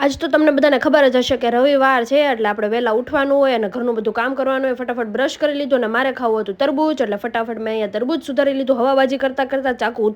આજ તો તમને બધાને ખબર જ હશે કે રવિવાર છે એટલે આપણે વહેલા ઉઠવાનું હોય અને ઘરનું બધું કામ કરવાનું હોય. ફટાફટ બ્રશ કરી લીધું અને મારે ખાવું હતું તરબૂચ, એટલે ફટાફટ મેં અહીંયા તરબૂચ સુધારી લીધું. હવાબાજી કરતાં કરતાં ચાકુ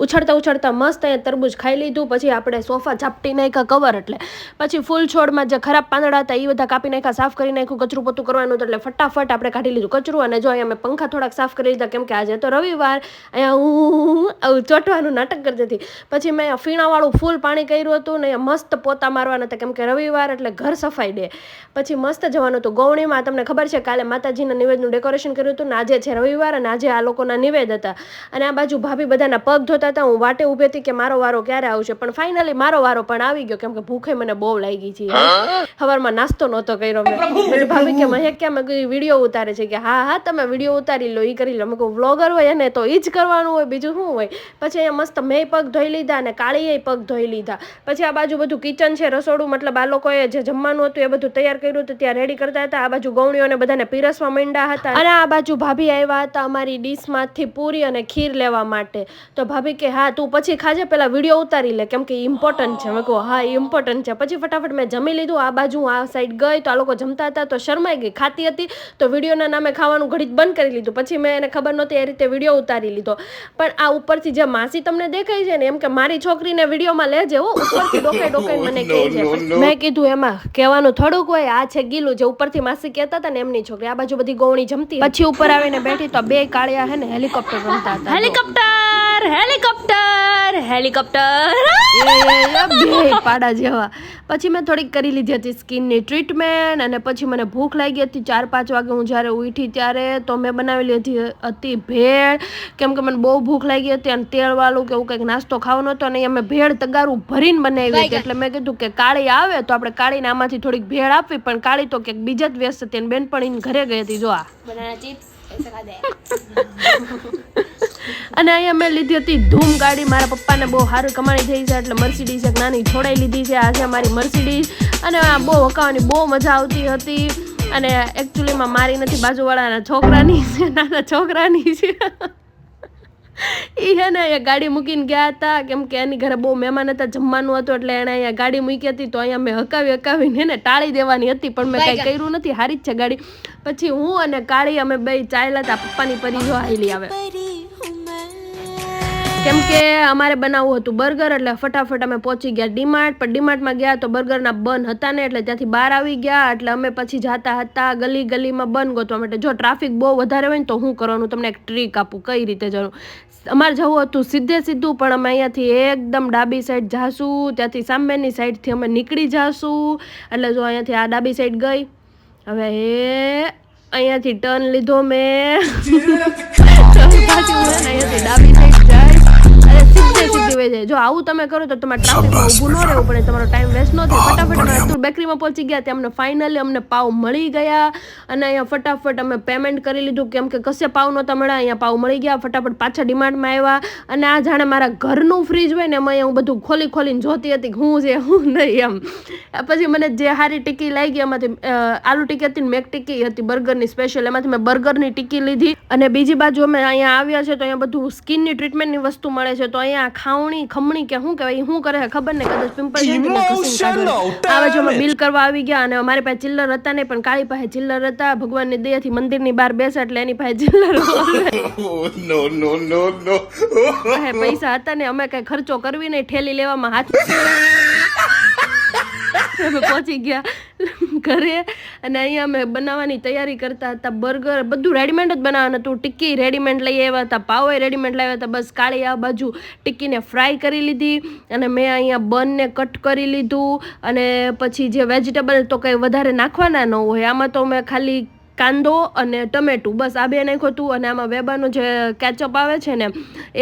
ઉછાળતા મસ્ત અહીંયા તરબૂચ ખાઈ લીધું. પછી આપણે સોફા ઝાપટી નાખ્યા કવર, એટલે પછી ફૂલ છોડમાં જે ખરાબ પાંદડા હતા એ બધા કાપી નાખ્યા, સાફ કરી નાખ્યું. કચરું પોતું કરવાનું હતું એટલે ફટાફટ આપણે કાઢી લીધું કચરું. અને જો અહીંયા મેં પંખા થોડાક સાફ કરી લીધા કેમ કે આજે તો રવિવાર. અહીંયા હું ચોટવાનું નાટક કરતી હતી. પછી મેં અહીંયા ફીણાવાળું ફૂલ પાણી કર્યું હતું ને મસ્ત પોતા મારવાના હતા કેમ કે રવિવાર એટલે ઘર સફાઈ ડે. પછી મસ્ત જવાનું હતું ગૌણીમાં. તમને ખબર છે કાલે માતાજીના નિવેદનું ડેકોરેશન કર્યું હતું ને આજે છે રવિવાર અને આજે આ લોકોના નિવેદ હતા. અને આ બાજુ ભાભી બધાના પગ ધોતા હતા. હું વાટે ઊભી હતી કે મારો વારો ક્યારે આવશે, પણ ફાઇનલી મારો વારો પણ આવી ગયો કેમ કે ભૂખે મને બહુ લાગી છે. સવારમાં નાસ્તો નહોતો કર્યો મેં. ભાભી કે મહેક કે મેં વિડીયો ઉતારે છે કે હા તમે વિડીયો ઉતારી લો, એ કરી લો. મેં કહું વ્લોગર હોય ને તો એ જ કરવાનું હોય, બીજું શું હોય. પછી અહીંયા મસ્ત મેં પગ ધોઈ લીધા અને કાળીએ પગ ધોઈ લીધા. પછી આ બાજુ બધું કિચન છે, રસોડું, મતલબ આ લોકોએ જે જમવાનું હતું એ બધું તૈયાર કર્યું હતું, ત્યાં રેડી કરતા હતા. આ બાજુ ગૌણીઓને બધાને પીરસવા માંડ્યા હતા. અને આ બાજુ ભાભી આવ્યા હતા અમારી ડીશમાંથી પૂરી અને ખીર લેવા માટે. તો ભાભી કે હા તું પછી ખાજે, પેલા વિડીયો ઉતારી લે કેમ કે ઇમ્પોર્ટન્ટ છે. મેં કહું હા ઇમ્પોર્ટન્ટ છે. પછી ફટાફટ મેં જમી લીધું. આ બાજુ હું આ સાઈડ ગઈ તો આ લોકો જમતા હતા તો શરમાઈ ગઈ, ખાતી હતી તો વિડીયોના નામે ખાવાનું ઘડીક બંધ કરી લીધું. પછી મેં એને ખબર નહોતી એ રીતે વિડીયો ઉતારી લીધો. પણ આ ઉપરથી જે માસી તમને દેખાય છે ને એમ કે મારી છોકરીને વિડીયોમાં લેજે હો, ઉપરથી ડોકાઈ મને કહે છે. મેં કીધું એમાં કહેવાનું થોડુંક હોય, આ છે ગીલું જે ઉપરથી માસી કહેતા હતા ને એમની છોકરી. આ બાજુ બધી ગૌણી જમતી. પછી ઉપર આવીને બેઠી તો બે કાળિયા હે ને હેલિકોપ્ટર રમતા હતા. હેલિકોપ્ટર બે પાડા જેવા. પછી મેં થોડીક કરી લીધી હતી સ્કિનની ટ્રીટમેન્ટ. અને પછી મને ભૂખ લાગી હતી 4-5 વાગે હું જ્યારે ઉઠી ત્યારે. તો મેં બનાવેલી હતી ભેળ કેમ કે મને બહુ ભૂખ લાગી હતી અને તેલવાળું કે એવું કંઈક નાસ્તો ખાવાનો હતો. અને અમે ભેળ તગારું ભરીને બનાવી હતી. એટલે મેં કીધું કે કાળી આવે તો આપણે કાળીને આમાંથી થોડીક ભેળ આપવી, પણ કાળી તો ક્યાંક બીજા જ વ્યસ્ત હતી અને બેનપણીને ઘરે ગઈ હતી. જો આ બનાના ચિપ્સ અને અહીંયા મેં લીધી હતી ધૂમ ગાડી. મારા પપ્પાને બહુ સારું કમાણી થઈ છે એટલે મર્સિડીઝ એક નાની છોડાઈ લીધી છે. આ છે મારી મર્સિડીઝ. અને બહુ હકાવવાની બહુ મજા આવતી હતી. અને એકચ્યુઅલીમાં મારી નથી, બાજુવાળાના છોકરાની છે, નાના છોકરાની છે. એ હે ને અહીંયા ગાડી મૂકીને ગયા હતા કેમ કે એની ઘરે બહુ મહેમાન હતા, જમવાનું હતું, એટલે એણે અહીંયા ગાડી મૂકી હતી. તો અહીંયા મેં હકાવીને એને ટાળી દેવાની હતી પણ મેં કાંઈ કર્યું નથી. સારી જ છે ગાડી. પછી હું અને કાળી અમે બે ચાલ્યા હતા. પપ્પાની પરી જો આવેલી આવે કેમ કે અમારે બનાવવું હતું બર્ગર. એટલે ફટાફટ અમે પહોંચી ગયા ડીમાર્ટ. પણ ડીમાર્ટમાં ગયા તો બર્ગરના બન હતા ને એટલે ત્યાંથી બહાર આવી ગયા. એટલે અમે પછી જતા હતા ગલીમાં બન ગોતવા માટે. જો ટ્રાફિક બહુ વધારે હોય ને તો શું કરવાનું, તમને એક ટ્રીક આપું કઈ રીતે જવું. અમારે જવું હતું સીધું, પણ અમે અહીંયાથી એકદમ ડાબી સાઈડ જાશું, ત્યાંથી સામેની સાઈડથી અમે નીકળી જાશું. એટલે જો અહીંયાથી આ ડાબી સાઈડ ગઈ. હવે અહીંયાથી ટર્ન લીધો મેં. અહીંયાથી ડાબી સાઈડ જાય સીધી વહી જાય. જો આવું તમે કરો તો તમારે ટ્રાફિકમાં ઊભું ન રહેવું પડે, તમારો ટાઈમ વેસ્ટ ન થાય. ફટાફટ અમે અતુલ બેકરીમાં પહોંચી ગયા. ત્યાં ફાઇનલી અમને પાવ મળી ગયા. અને અહીંયા ફટાફટ અમે પેમેન્ટ કરી લીધું કેમ કે કશે પાવ નહોતા મળ્યા, અહીંયા પાવ મળી ગયા. ફટાફટ પાછા ડિમાન્ડમાં આવ્યા. અને આ જાણે મારા ઘરનું ફ્રીજ હોય ને એમાં અહીંયા હું બધું ખોલીને જોતી હતી કે હું છે હું નહીં એમ. પછી મને જે સારી ટિક્કી લાગી એમાંથી આલુ ટિક્કી હતી ને મેક ટિક્કી હતી બર્ગરની સ્પેશિયલ, એમાંથી મેં બર્ગરની ટિક્કી લીધી. અને બીજી બાજુ અમે અહીંયા આવ્યા છે તો અહીંયા બધું સ્કિનની ટ્રીટમેન્ટની વસ્તુ મળે છે. તો અહીંયા ખમણી કે શું કહેવાય શું કરે ખબર નહીં, કદાચ પિમ્પલ આ બાજુ અમે બિલ કરવા આવી ગયા. અને અમારી પાસે ચિલ્લર હતા નહીં પણ કાળી પાસે ચિલ્લર હતા. ભગવાનની દયાથી મંદિરની બહાર બેસે એટલે એની પાસે ચિલ્લર પૈસા હતા ને અમે કઈ ખર્ચો કરવી નહીં, ઠેલી લેવામાં હાથ પહોંચી ગયા ઘરે. અને અહીંયા અમે બનાવવાની તૈયારી કરતા હતા. બર્ગર બધું રેડીમેડ જ બનાવવાનું હતું. ટિક્કી રેડીમેડ લઈ આવ્યા હતા, પાવ રેડીમેડ લાવ્યા હતા. બસ કાળી આ બાજુ ટિક્કીને ફ્રાય કરી લીધી અને મેં અહીંયા બનને કટ કરી લીધું. અને પછી જે વેજીટેબલ તો કંઈ વધારે નાખવાના ન હોય, આમાં તો મેં ખાલી કાંદો અને ટમેટું બસ આ બે નાખ્યું હતું. અને આમાં વેબાનું જે કેચઅપ આવે છે ને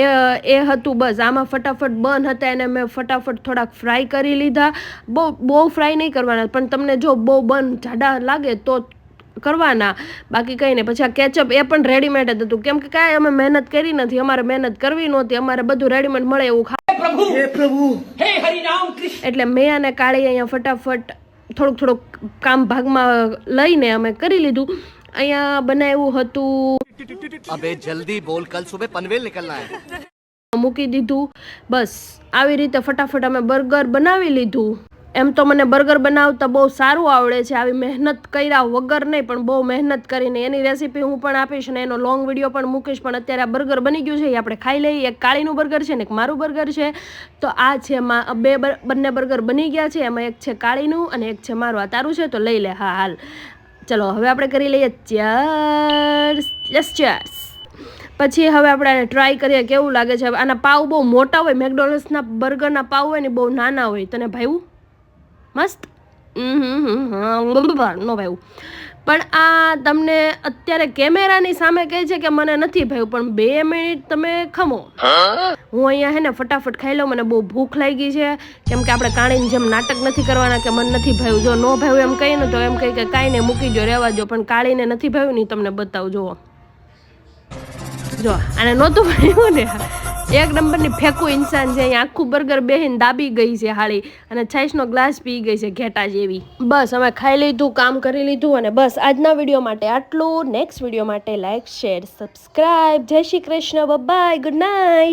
એ હતું. બસ આમાં ફટાફટ બન હતા એને મેં ફટાફટ થોડાક ફ્રાય કરી લીધા. બહુ ફ્રાય નહીં કરવાના, પણ તમને જો બહુ બન જાડા લાગે તો કરવાના, બાકી કંઈ નહીં. પછી આ કેચઅપ એ પણ રેડીમેડ જ હતું કેમ કે કાંઈ અમે મહેનત કરી નથી, અમારે મહેનત કરવી નહોતી, અમારે બધું રેડીમેડ મળે એવું એટલે મેં અને કાળી અહીંયા ફટાફટ થોડુંક કામ ભાગમાં લઈને અમે કરી લીધું. અહીંયા બનાવ્યું હતું અબે જલ્દી બોલ, કલ સુબહ પનવેલ નિકલના હે. મૂકી દીધું. બસ આવી રીતે ફટાફટ અમે બર્ગર બનાવી લીધું. એમ તો મને બર્ગર બનાવતા બહુ સારું આવડે છે, આવી મહેનત કર્યા વગર નહીં, પણ બહુ મહેનત કરીને એની રેસીપી હું પણ આપીશ અને એનો લોંગ વિડીયો પણ મૂકીશ. પણ અત્યારે આ બર્ગર બની ગયું છે, એ આપણે ખાઈ લઈએ. એક કાળીનું બર્ગર છે ને એક મારું બર્ગર છે. તો આ છે બંને બર્ગર બની ગયા છે, એમાં એક છે કાળીનું અને એક છે મારું. આ તારું છે તો લઈ લે. હા હાલ, ચલો હવે આપણે કરી લઈએ ચીયર્સ. Yes cheers. પછી હવે આપણે આને ટ્રાય કરીએ કેવું લાગે છે. આના પાવ બહુ મોટા હોય, મેકડોનલ્ડ્સના બર્ગરના પાવ હોય ને બહુ નાના હોય. તને ભાવ્યું? મસ્ત. નો ભાવ્યું. પણ આ તમને અત્યારે કેમેરાની સામે કહે છે કે મને નથી ભાવ્યું, પણ 2 મિનિટ તમે ખમો. હું અહીંયા હે ને ફટાફટ ખાઈ લઉં, મને બહુ ભૂખ લાગી છે. કેમ કે આપણે કાણીની જેમ નાટક નથી કરવાના કે મને નથી ભાવ્યું. જો નો ભાવ્યું એમ કહીને તો એમ કહી કે કાંઈ ને મૂકી જો, રહેવા જો. પણ કાળીને નથી ભાવ્યું ને તમને બતાવું. જો આને નહોતું ભાવ્યું ને, એક નંબરની ફેંકું ઇન્સાન છે. અહીંયા આખું બર્ગર બેહીને દાબી ગઈ છે હાળી, અને છાશનો ગ્લાસ પી ગઈ છે ઘેટા જેવી. બસ અમે ખાઈ લીધું, કામ કરી લીધું, અને બસ આજના વિડીયો માટે આટલું. નેક્સ્ટ વિડીયો માટે લાઈક, શેર, સબસ્ક્રાઈબ. જય Shri Krishna. Bye, good night.